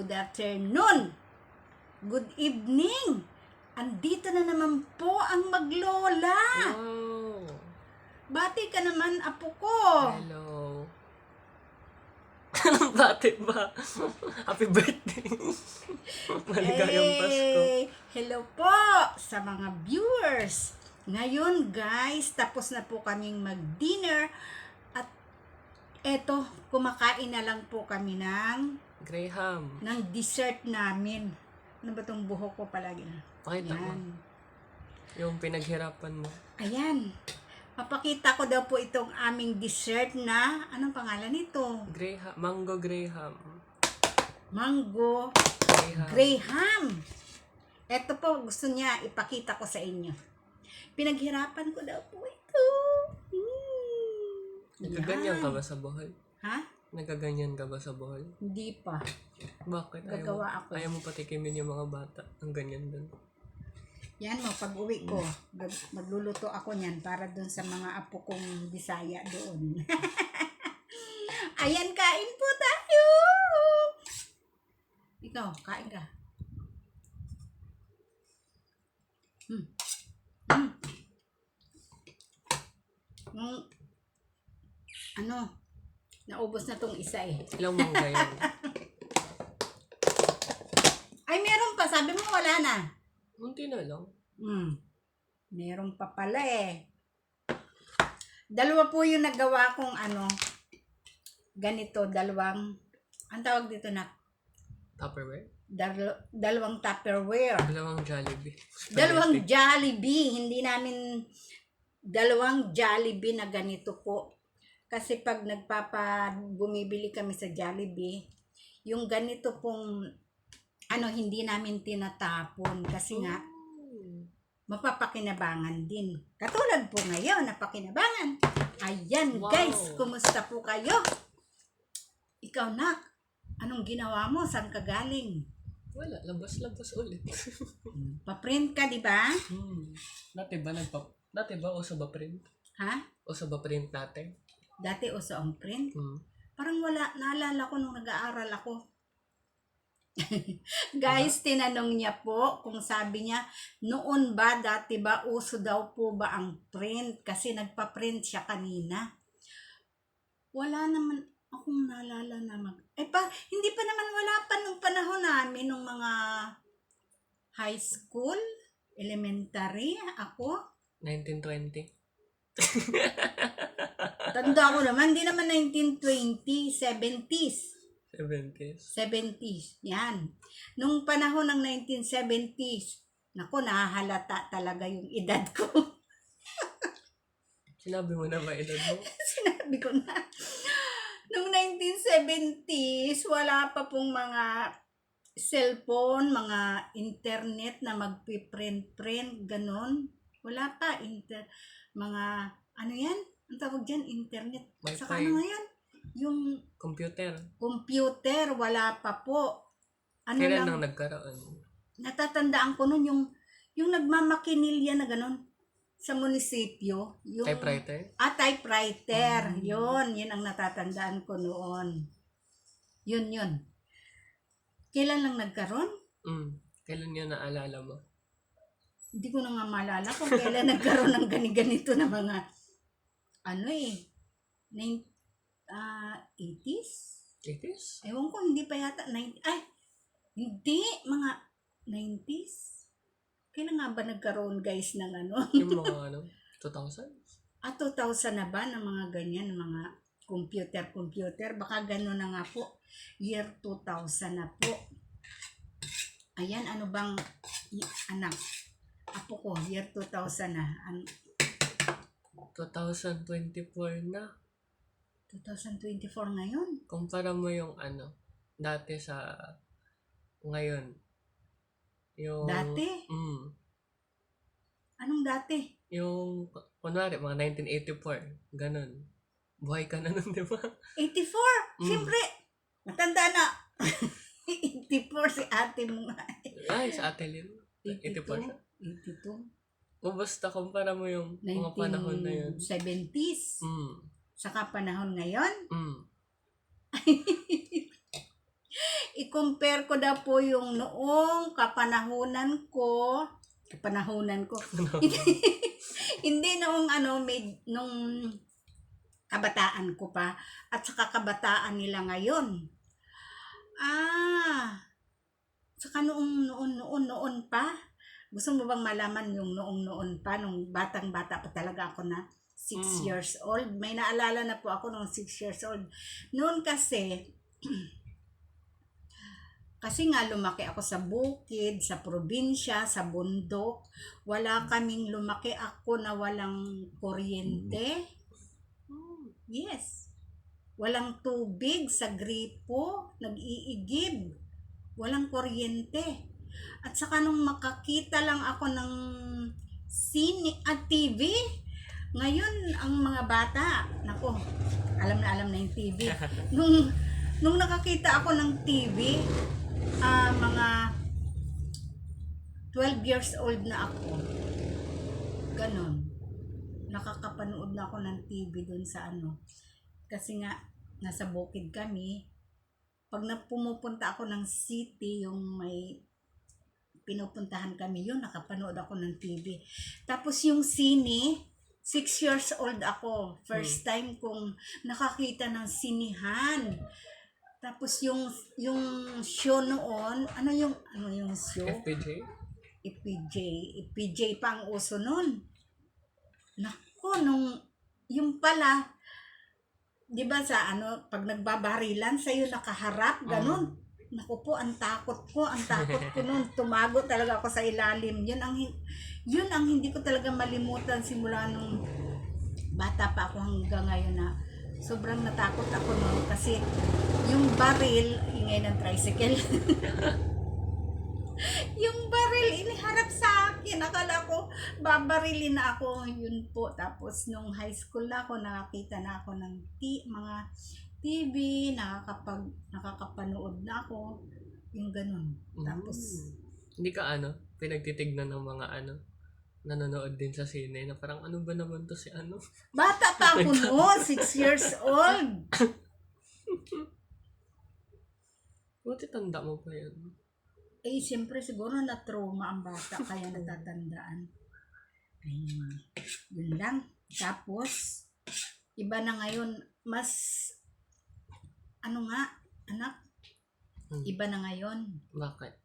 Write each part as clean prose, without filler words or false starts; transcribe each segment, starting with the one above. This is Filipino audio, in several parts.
good afternoon, good evening. Andito na naman po ang maglola. Wow! Bati ka naman, apo ko. Hello! Anong bati ba? Happy birthday! Maligayang Pasko! Hello po sa mga viewers. Ngayon guys, tapos na po kaming mag-dinner. At eto, kumakain na lang po kami ng Graham! dessert namin. Ano ba itong buhok ko palagi? Pakita mo. Ayan. Yung pinaghirapan mo. Ayan. Papakita ko daw po itong aming dessert na, anong pangalan nito? Graham. Mango Graham. Mango Graham. Graham. Ito po, gusto niya ipakita ko sa inyo. Pinaghirapan ko daw po ito. Nagaganyan ka ba sa buhay? Ha? Nagaganyan ka ba sa buhay? Hindi pa. Bakit? Gagawa ako. Ayaw mo patikimin yung mga bata. Ang ganyan dun. Yan mo, pag uwi ko, magluluto ako niyan para doon sa mga apo kong Bisaya doon. Ayan, kain po tayo! Ikaw, kain ka. Naubos na tong isa eh. Ilang mangga yan? Ay, meron pa. Sabi mo wala na. Munti na lang. Meron pa pala eh. Dalawa po yung nagawa kong ganito, ang tawag dito na, Tupperware? dalawang Tupperware. Dalawang Jollibee. Dalawang Jollibee. Hindi namin dalawang Jollibee na ganito po. Kasi pag bumibili kami sa Jollibee, yung ganito pong hindi namin tinatapon kasi nga mapapakinabangan din. Katulad po ngayon, napakinabangan. Ayan, wow. Guys, kumusta po kayo? Ikaw, Nak, anong ginawa mo? Saan ka galing? Wala, labas-labas ulit. Pa-print ka, di ba? Dati ba uso ba print? Ha? Uso ba print natin? Dati uso ang print? Parang wala, naalala ko nung nag-aaral ako. Guys, tinanong niya po kung sabi niya, noon ba, dati ba, uso daw po ba ang print? Kasi nagpa-print siya kanina. Wala naman akong naalala na hindi pa naman, wala pa nung panahon namin, nung mga high school, elementary, ako. 1920? Tanda ko naman, hindi naman 1920, 70s. 70s? 70s, yan. Nung panahon ng 1970s, naku, nahahalata talaga yung edad ko. Sinabi mo na ba edad mo? Sinabi ko na. Nung 1970s, wala pa pong mga cellphone, mga internet na magpiprint-print, ganon. Wala pa. Mga, yan? Ang tawag dyan, internet. Wi-Fi. Saka ngayon? Yung computer, wala pa po. Kailan nang nagkaroon? Natatandaan ko nun yung nagmamakinilya na ganon sa munisipyo. Yung, Typewriter? Typewriter. Yun ang natatandaan ko noon. Yun. Kailan lang nagkaroon? Kailan yun naalala mo? Hindi ko na nga maalala kung kailan nagkaroon ng ganito na mga 80s? 80s? Ewan ko, hindi pa yata. Hindi. Mga 90s? Kailan nga ba nagkaroon, guys, ng Yung mga 2000? 2000 na ba ng mga ganyan, ng mga computer? Baka gano'n na nga po. Year 2000 na po. Ayan, ano bang, anak? Apo ko, year 2000 na. 2024 na. 2024 ngayon? Kumpara mo yung dati sa ngayon. Yung, Dati? Anong dati? Yung, kunwari, mga 1984. Ganon. Buhay ka na nun, di ba? 84? Siyempre, matanda na. 84 si ate mo nga. Ay, sa ate Lil. 84 siya. 82. O basta, kumpara mo yung mga panahon na yun. 1970s. Saka panahon ngayon. I-compare ko daw po yung noong kapanahunan ko, hindi noong nung kabataan ko pa, at saka kabataan nila ngayon. Saka noon pa. Gusto mo bang malaman yung noon pa, nung batang-bata pa talaga ako na 6 years old? May naalala na po ako nung 6 years old. Noon kasi nga lumaki ako sa bukid, sa probinsya, sa bundok. Wala kaming lumaki ako na walang kuryente. Yes. Walang tubig sa gripo, nag-iigib. Walang kuryente. At saka nung makakita lang ako ng sine at TV, ngayon ang mga bata, nako, alam na yung TV. Nung nakakita ako ng TV, mga 12 years old na ako. Ganon. Nakakapanood na ako ng TV dun sa Kasi nga, nasa bukid kami. Pag pumupunta ako ng city, yung may pinupuntahan kami, yun, nakapanood ako ng TV. Tapos yung sine, 6 years old ako. First time kong nakakita ng sinihan. Tapos yung show noon, ano yung show? FPJ? FPJ pa ang uso noon. Nako, yung pala, di ba pag nagbabarilan, sa'yo nakaharap, ganun. Naku po, ang takot ko noon. Tumago talaga ako sa ilalim. Yun ang hindi ko talaga malimutan simula nung bata pa ako hanggang ngayon na sobrang natakot ako noon kasi yung baril, ingay ng tricycle. Yung baril iniharap sa akin. Akala ko babarilin na ako. Yun po. Tapos nung high school na ako, nakakita na ako ng mga TV, nakakapanood na ako. Yung ganun. Tapos hindi ka pinagtitignan ng mga nanonood din sa sine na parang ano ba naman to si bata pa ako noon, 6 years old. Buti tanda mo pa yan. Siyempre siguro na-trauma ang bata kaya natatandaan. Yun lang. Tapos, iba na ngayon, mas, anak? Iba na ngayon. Bakit?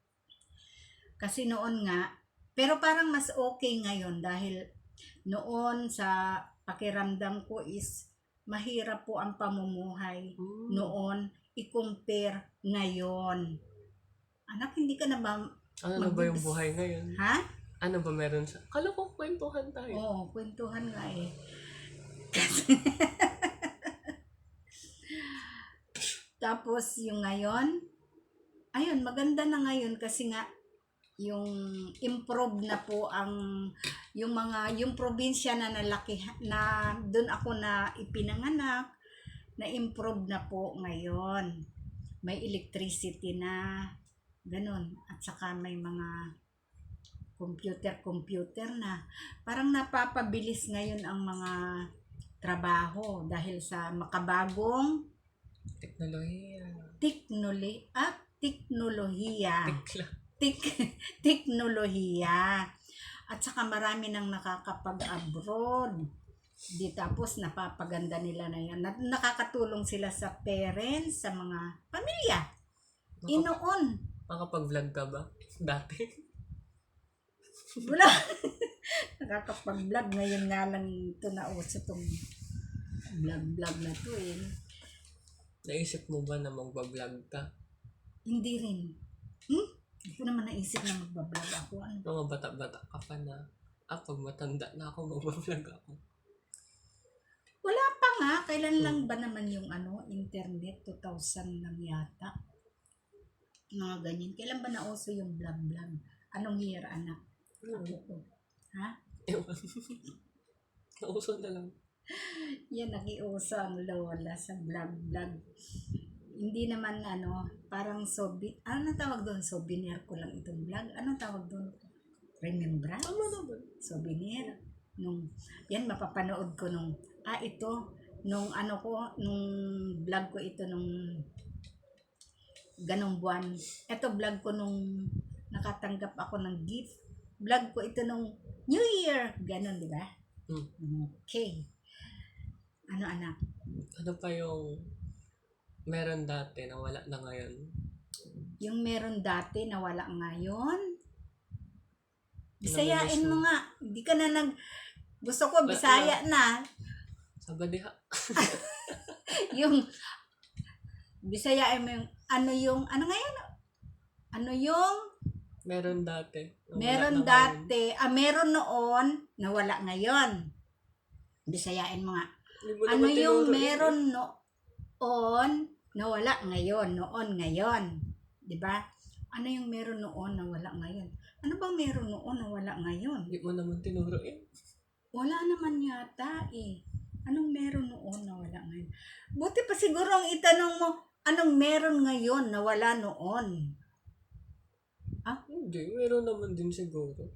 Kasi noon nga, pero parang mas okay ngayon dahil noon sa pakiramdam ko is mahirap po ang pamumuhay. Noon, i-compare ngayon. Anak, hindi ka na ba Ano na ba yung buhay ngayon? Ha? Ano ba meron sa... Kala ko kwentuhan tayo. Oo, kwentuhan nga eh. Tapos yung ngayon, ayun, maganda na ngayon kasi nga yung improve na po yung probinsya na nalaki na doon ako na ipinanganak, na improve na po ngayon. May electricity na, ganun. At saka may mga computer na. Parang napapabilis ngayon ang mga trabaho dahil sa makabagong teknolohiya. At saka marami nang nakakapag-abroad. Tapos napapaganda nila na yan. Nakakatulong sila sa parents, sa mga pamilya. Inoon. Makapag-vlog ka ba? Dati? Wala. Nakakapag-vlog. Ngayon nga lang ito nauso itong vlog na to eh. Naisip mo ba na mag-vlog ka? Hindi rin. Hindi ko naman naisip na mag-vlog ako. Mga bata-bata ka pa na, pag matanda na ako, mag-vlog ako. Wala pa nga. Kailan lang ba naman yung internet? 2000 lang yata. Mga ganyan. Kailan ba nauso yung vlog? Anong year, anak? Ha? Ewan. Nauso na lang. Yan, nakiuso ang lola sa vlog. Hindi naman parang ano tawag doon? Souvenir ko lang itong vlog. Anong tawag doon? Remembrance? Tama naman. Souvenir. Yan, mapapanood ko nung vlog ko ito nung ganong buwan. Ito vlog ko nung nakatanggap ako ng gift. Vlog ko ito nung New Year. Ganon, di ba? Okay. Ano anak? Ano pa yung meron dati na wala na ngayon? Yung meron dati na wala ngayon? Namimiss Bisayain mo mo? nga. Hindi ka na gusto ko Bisaya na. Sabadiha. Yung Bisayain mo yung ano ngayon? Ano yung Meron dati. na wala meron na ngayon. dati, meron noon na wala ngayon. Bisayain mo nga. Hindi mo Ano naman yung tinuro meron noon na wala ngayon? Noon ngayon. 'Di ba? Ano yung meron noon na wala ngayon? Ano bang meron noon na wala ngayon? Hindi mo naman tinuro eh. Wala naman yata eh. Anong meron noon na wala ngayon? Buti pa siguro ang itanong mo, anong meron ngayon na wala noon? Hindi, meron naman din siguro.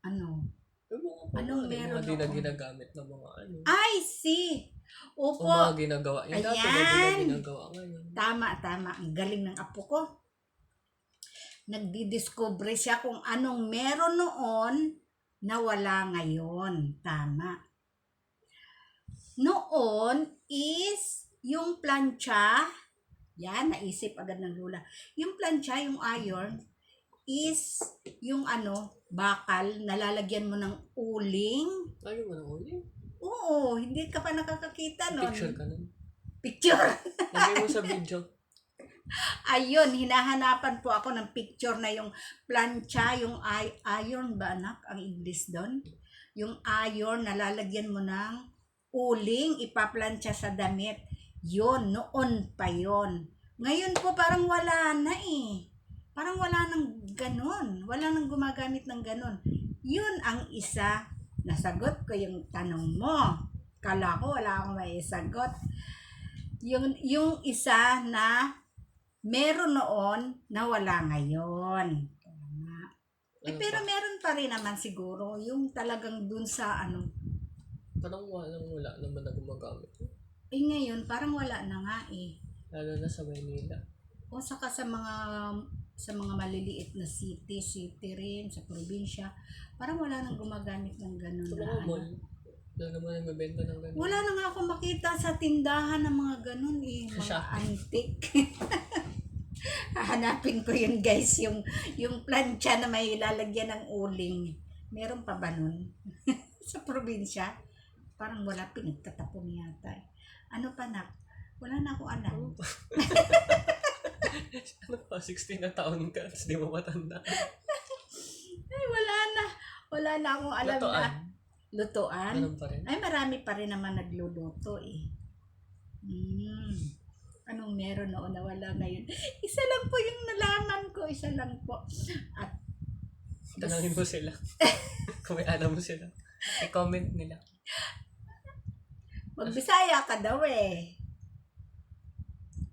Ano? Yung mga Anong mga meron di na noon? ginagamit ng mga ano. I see! O Opo. mga ginagawa. Yung dati na di na Ayan. ginagawa ngayon. Tama. Ang galing ng apo ko. Nagdidiscover siya kung anong meron noon na wala ngayon. Tama. Noon is yung plancha. Yan, naisip agad ng lula. Yung plancha, yung iron, is yung bakal, nalalagyan mo ng uling. Ayaw mo na uli. Oo, hindi ka pa nakakakita nun. Picture ka nun. Picture. Lagay mo sa video. Ayun, hinahanapan po ako ng picture na yung plancha, yung iron ba anak, ang English doon? Yung iron, nalalagyan mo ng uling, ipaplantsa sa damit. Yun, noon pa yon. Ngayon po parang wala na eh. Parang wala nang ganon. Wala nang gumagamit ng ganon. Yun ang isa. Nasagot ko yung tanong mo. Kala ko wala akong maisagot. Yung isa na meron noon na wala ngayon. Tama. Pero meron pa rin naman siguro. Yung talagang dun sa Parang wala naman na gumagamit. ngayon parang wala na nga eh. Lalo na sa Maynila. O saka sa mga maliliit na city rin, sa probinsya, parang wala nang gumagamit ng ganun Sa na mga mall. Wala naman nagbebenta ng ganun. Wala na nga ako makita sa tindahan ng mga ganun eh, Sa mga Shopee. antique. Hahanapin ko yun guys, yung plancha na may lalagyan ng uling. Meron pa ba nun? Sa probinsya? Parang wala, pinagtatapon yata eh. Ano pa nak? Wala na akong alam. Ano pa? 16 na taon ka, tapos di mo matanda. Ay, wala na akong alam Lutoan. na. Lutoan? Ganun pa rin. Ay, marami pa rin naman nagluluto eh. Anong meron noon na wala ngayon? Isa lang po yung nalaman ko. Isa lang po. At Tanangin mo sila. Kung may alam mo sila. I-comment nila. magbisaya ka daw eh.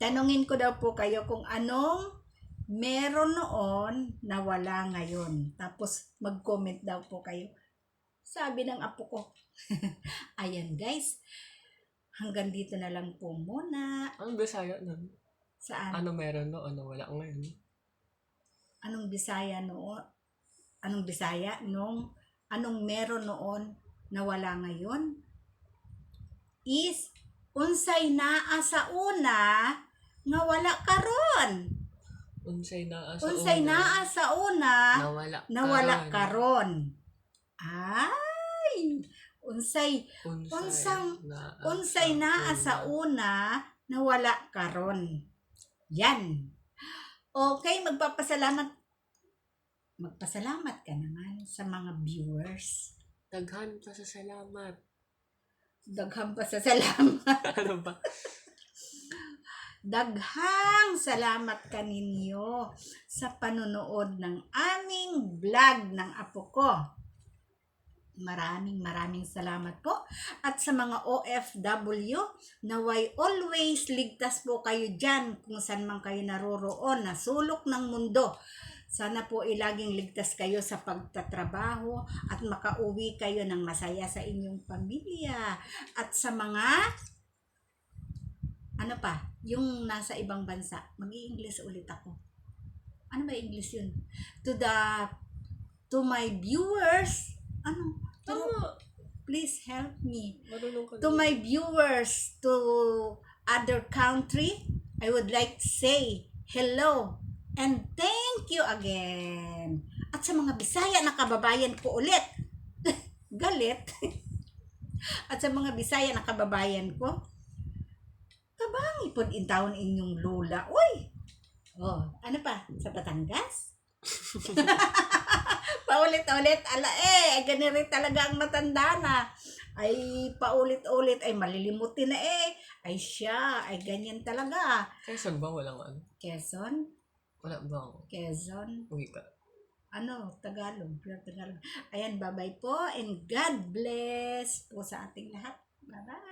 Tanungin ko daw po kayo kung anong meron noon na wala ngayon. Tapos mag-comment daw po kayo. Sabi ng apo ko. Ayan guys. Hanggang dito na lang po muna. Anong Bisaya nun? Saan? Ano meron no? Ano wala ngayon? Anong Bisaya noon? Anong Bisaya nung anong meron noon na wala ngayon? Is unsay naa sa una nga wala karon. Unsay naa sa Unsay una, naa sa una na wala karon. Ay, unsay naa sa una na wala karon. Yan. Okay, magpasalamat ka naman sa mga viewers. Daghan pa sa salamat. Daghang pasasalamat. Ano ba? Daghang salamat kaninyo sa panonood ng aming vlog ng apo ko. Maraming salamat po. At sa mga OFW, naway always ligtas po kayo dyan kung saan man kayo naroroon na sulok ng mundo. Sana po ilaging ligtas kayo sa pagtatrabaho at makauwi kayo ng masaya sa inyong pamilya. At sa mga Ano pa? Yung nasa ibang bansa. Mag-i-English ulit ako. Ano ba English yun? To my viewers. Ano? Tama. Please help me. Marunong ka To na. my viewers to other country, I would like to say hello and thank you again. At sa mga Bisaya na kababayan ko ulit, galit. At sa mga Bisaya na kababayan ko, kabangi pod in taon inyong lola. Uy! Oh, ano pa? Sa Batangas? Paulit-ulit, ay ganun rin talaga ang matanda na. Ay paulit-ulit, ay malilimutin na ay siya, ay ganyan talaga. Quezon ba? Walang ano? Quezon? Wala bang Quezon? wika? Ano? Tagalog. Pure Tagalog. Ayan, bye-bye po and God bless po sa ating lahat. Bye-bye.